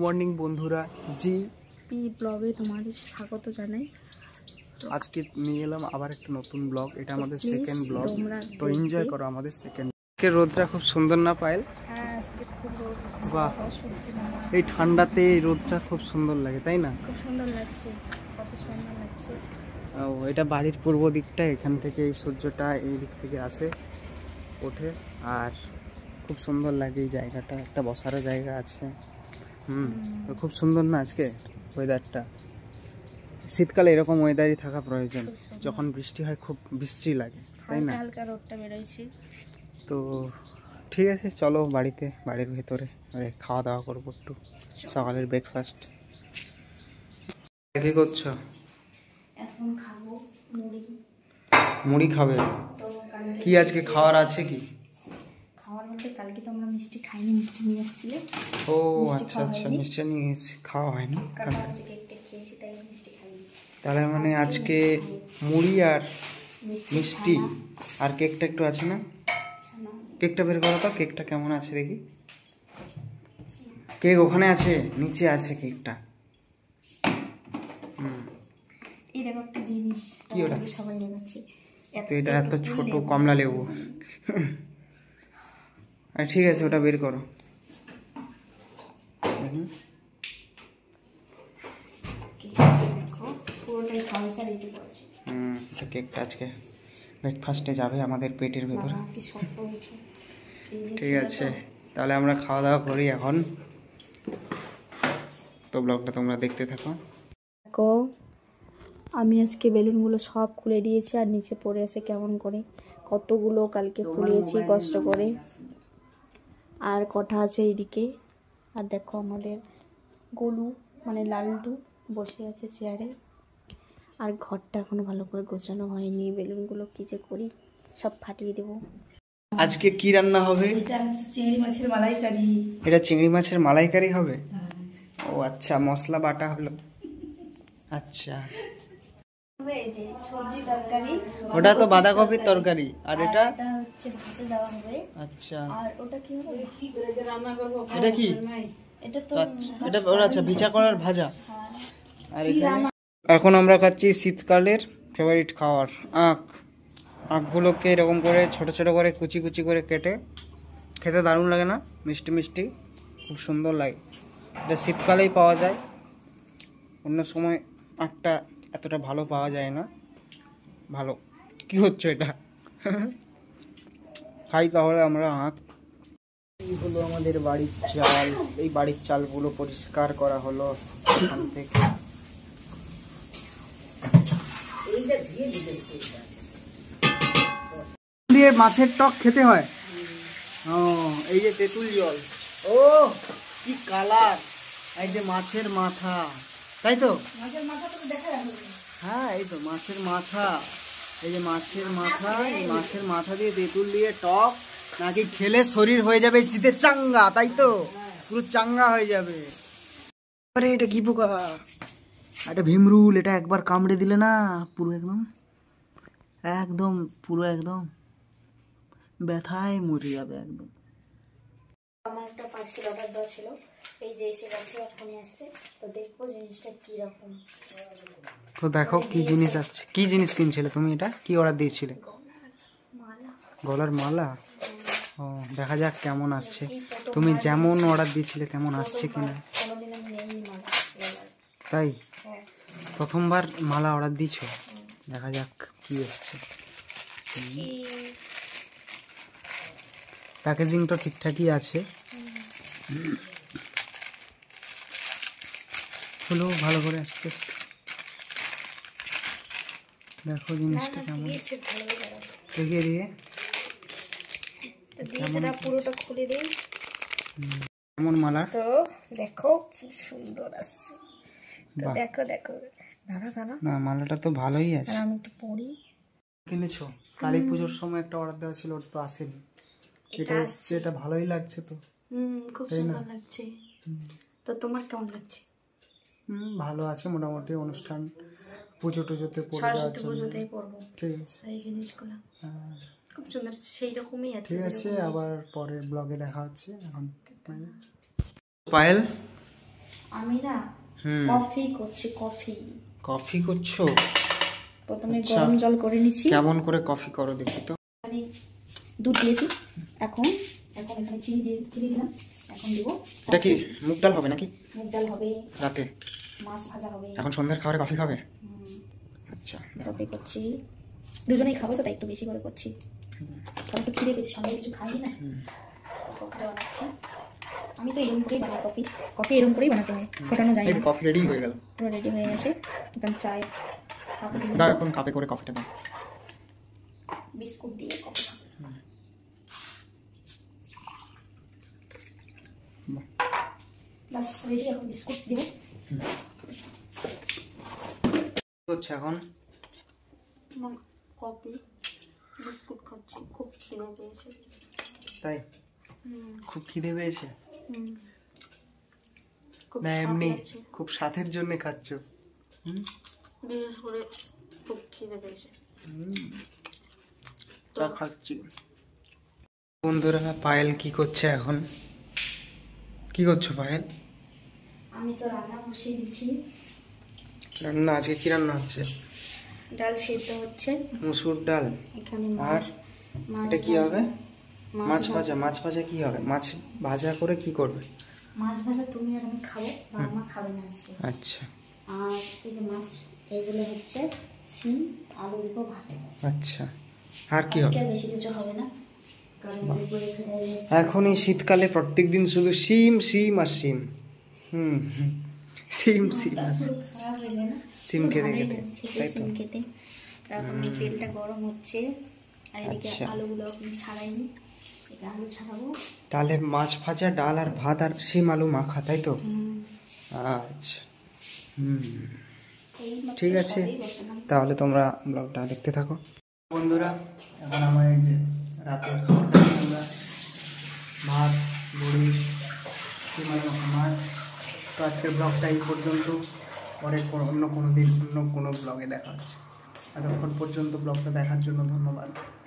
Morning বন্ধুরা, G P ব্লগে তোমাদের স্বাগত জানাই। আজকে নিয়ে এলাম আবার একটা নতুন ব্লগ। এটা আমাদের সেকেন্ড ব্লগ, তো এনজয় করো আমাদের সেকেন্ড। আজকে রোদটা খুব সুন্দর না পায়েল? হ্যাঁ, আজকে খুব রোদ হচ্ছে। বাহ, এই ঠান্ডাতে এই রোদটা খুব সুন্দর লাগে, তাই না? খুব সুন্দর লাগছে, কত সুন্দর লাগছে। ও, এটা বাড়ির পূর্ব দিকটা, এখান থেকে এই সূর্যটা এই দিক থেকে আসে, ওঠে, আর খুব সুন্দর লাগে এই জায়গাটা। একটা বসারও জায়গা আছে। তো খুব সুন্দর না আজকে ওয়েদারটা? শীতকালে এরকম ওয়েদারই থাকা প্রয়োজন। যখন বৃষ্টি হয় খুব বিশ্রী লাগে, তাই না? হালকা রোদটা বেরোইছে। তো ঠিক আছে, চলো বাড়ির ভেতরে খাওয়া দাওয়া করবো একটু, সকালের ব্রেকফাস্ট। কি করছো? এখন খাবো মুড়ি। মুড়ি খাবে? তো কি আজকে খাওয়ার আছে? কি খাওয়ার বলতে, কালকে তো আমরা মিষ্টি খাইনি, মিষ্টি নিয়ে এসেছিলে। ও আচ্ছা আচ্ছা, মিষ্টি নিয়ে খাওয়া হয়নি। তাহলে মানে আজকে মুড়ি আর মিষ্টি আর কেকটা একটু আছে না? কেকটা বের করো তো, কেকটা কেমন আছে দেখি। কেক ওখানে আছে, নিচে আছে কেকটা। এই দেখো একটা জিনিস, কি ওটা? সবাই দেখাচ্ছে। তো এটা এত ছোট কমলা লেবু। ঠিক আছে, ওটা বের করো। কেকটা আজকে ব্রেকফাস্টে যাবে আমাদের পেটের ভেতরে। ঠিক আছে, তাহলে আমরা খাওয়া দাওয়া করি এখন। তো ব্লগটা তোমরা দেখতে থাকো। দেখো, আমি আজকে বেলুনগুলো সব খুলে দিয়েছি, আর নিচে পড়ে আছে কেমন করে। কতগুলো কালকে খুলিয়েছি কষ্ট করে, আর কটা আছে এইদিকে। আর দেখো আমাদের গোলু মানে লালটু বসে আছে চেয়ারে। আর ঘরটা এখনো ভালো করে গোছানো হয়নি। বেলুনগুলো কি যে করি, সব ফাটিয়ে দেবো। আজকে কি রান্না হবে? এটা চিংড়ি মাছের মালাইকারি। এটা চিংড়ি মাছের মালাইকারি হবে? ও আচ্ছা, মশলা বাটা হলো। আচ্ছা, এই যে সবজি তরকারি, ওটা তো বাঁধাকপির তরকারি, আর এটা হচ্ছে ভাতে দেওয়া হবে। আচ্ছা, আর ওটা কি হবে? এটা কি? এটা তো এটা ওর আচ্ছা ভিজা করার ভাজা। আর এখন আমরা খাচ্ছি শীতকালের ফেভারিট খাবার, আখগুলোকে এরকম করে ছোট ছোট করে কুচি কুচি করে কেটে খেতে দারুণ লাগে না? মিষ্টি মিষ্টি, খুব সুন্দর লাগে। এটা শীতকালেই পাওয়া যায়, অন্য সময় আখটা এতটা ভালো পাওয়া যায় না। ভালো কি হচ্ছে এটা? খাই তাহলে আমরা আখ। এই হলো আমাদের বাড়ির চাল। এই বাড়ির চালগুলো পরিষ্কার করা হলো এখান থেকে। দিয়ে মাছের টক খেতে হয়। ও, এই যে তেঁতুল জল। ও কি কালার! এই যে মাছের মাথা, তাই তো? হ্যাঁ, এই তো মাছের মাথা। এই যে মাছের মাথা, এই মাছের মাথা দিয়ে তেঁতুল দিয়ে টক, নাকি খেলে শরীর হয়ে যাবে শীতে চাঙ্গা, তাই তো? পুরো চাঙ্গা হয়ে যাবে। আরে এটা কি পোকা? এটা ভীমরুল। এটা একবার কামড়ে দিলে না পুরো একদম একদম পুরো একদম ব্যথায় মরে যাবে একদম। আমার একটা পার্সেল অর্ডার দেওয়া ছিল, এই যে এসে গেছে, এখনই আসছে। তো দেখবো জিনিসটা কি রকম। তো দেখো কি জিনিস আসছে। কি জিনিস কিনছিলে তুমি? এটা কি অর্ডার দিয়েছিলে? গলার মালা। ও, দেখা যাক কেমন আসছে। তুমি যেমন অর্ডার দিয়েছিলে তেমন আসছে কিনা। তাই প্রথমবার মালা অর্ডার দিয়েছো? দেখা যাক কি এসছে। প্যাকেজিংটা ঠিকঠাকই আছে। হলো ভালো করে আসতে। দেখো জিনিসটা কেমন, দেখিয়ে দিয়ে পুরোটা খুলে দিই। কেমন মালা? তো দেখো কি সুন্দর আসছে। দেখো দেখো, দাঁড়া দাঁড়া। না, মালাটা তো ভালোই আছে। আমি একটু পরি। কিনেছো? কালী পুজোর সময় একটা অর্ডার দেওয়া ছিল, ওটা তো আসেনি। এটা এসছে, এটা ভালোই লাগছে তো। খুব সুন্দর লাগছে। তো তোমার কেমন লাগছে? ভালো আছে মোটামুটি। অনুষ্ঠান পুজো টুজোতে পড়ে যাওয়ার জন্য পুজোতেই পরবো। ঠিক আছে, এই জিনিসগুলো খুব সুন্দর, সেই রকমই আছে। ঠিক আছে, আবার পরের ব্লগে দেখা হচ্ছে। এখন পায়েল আমি না কফি করছি, কফি। কফি করছো? প্রথমে গরম জল করে নিচ্ছি। কেমন করে কফি করো দেখি তো। মানে দুধ দিয়েছি, এখন এখানে চিনি দিলাম। এখন দিব, এটা কি মুগ ডাল হবে নাকি? মুগ ডাল হবে, রাতে মাছ ভাজা হবে। এখন সন্ধ্যার খাবারে কফি খাবে? আচ্ছা, কফি করছি, দুজনেই খাবো তো, তাই একটু বেশি করে করছি। কারণ একটু খিদে পেয়েছি, সন্ধ্যায় কিছু খাইনি না। কফিটা বানাচ্ছি। আমি তো এরকম করেই বানাই কফি। কফি এরকম করেই বানাতে হয়, ফোটানো যায় না। কফি রেডি হয়ে গেল, পুরো রেডি হয়ে গেছে। এখন চাই দাও, এখন কাপে করে কফিটা দাও। বিস্কুট দিয়ে কফি। বাস রেডি, এখন বিস্কুট দিব। হচ্ছে এখন কফি বিস্কুট খাচ্ছি, খুব খিদে পেয়েছে। তাই? খুব খিদে পেয়েছে খুব না স্বাদ এমনি লাগছে। খুব স্বাদের জন্য খাচ্ছ? বিশেষ করে খুব খিদে পেয়েছে। তা খাচ্ছি। বন্ধুরা, পায়েল কি করছে এখন? কি করছো পায়েল? আমি তো রান্না বসিয়ে দিচ্ছি। রান্না আজকে কি রান্না হচ্ছে? ডাল সেদ্ধ হচ্ছে, মুসুর ডাল। এখানে আর মাছ এটা কি হবে? মাছ ভাজা। ভাজা। মাছ ভাজা কি হবে? মাছ ভাজা করে কি করবে? মাছ ভাজা তুমি আর আমি খাবো, মামা খাবে না আজকে। আচ্ছা আর এই যে মাছ, এগুলো হচ্ছে সিম, আলু দিব ভাতে। আচ্ছা, আর কি আজকে হবে? আর বেশি কিছু হবে না, কারণ দুপুরে খেয়ে এখন এই শীতকালে প্রত্যেকদিন শুধু সিম সিম আর সিম। সিম সিম আর সিম। খারাপ হয়ে যায় না সিম খেতে খেতে, তাই তো? সিম খেতে। এখন তেলটা গরম হচ্ছে, আর এদিকে আচ্ছা। আলুগুলো এখন ছাড়াইনি, এটা আলু ছাড়াবো। তাহলে মাছ ভাজা, ডাল আর ভাত আর সিম আলু মাখা, তাই তো? আচ্ছা, এইমাত্র ঠিক আছে, সবেই বসালাম। তাহলে তোমরা ব্লগটা দেখতে থাকো। বন্ধুরা, এখন আমার এই যে রাতের খাবারটা, আমরা ভাত, বড়ি, সিম আলু মাখা, মাছ। তো আজকের ব্লগটা এই পর্যন্ত। পরে অন্য কোনো দিন অন্য কোনো ব্লগে দেখা হচ্ছে। এতক্ষণ পর্যন্ত ব্লগটা দেখার জন্য ধন্যবাদ।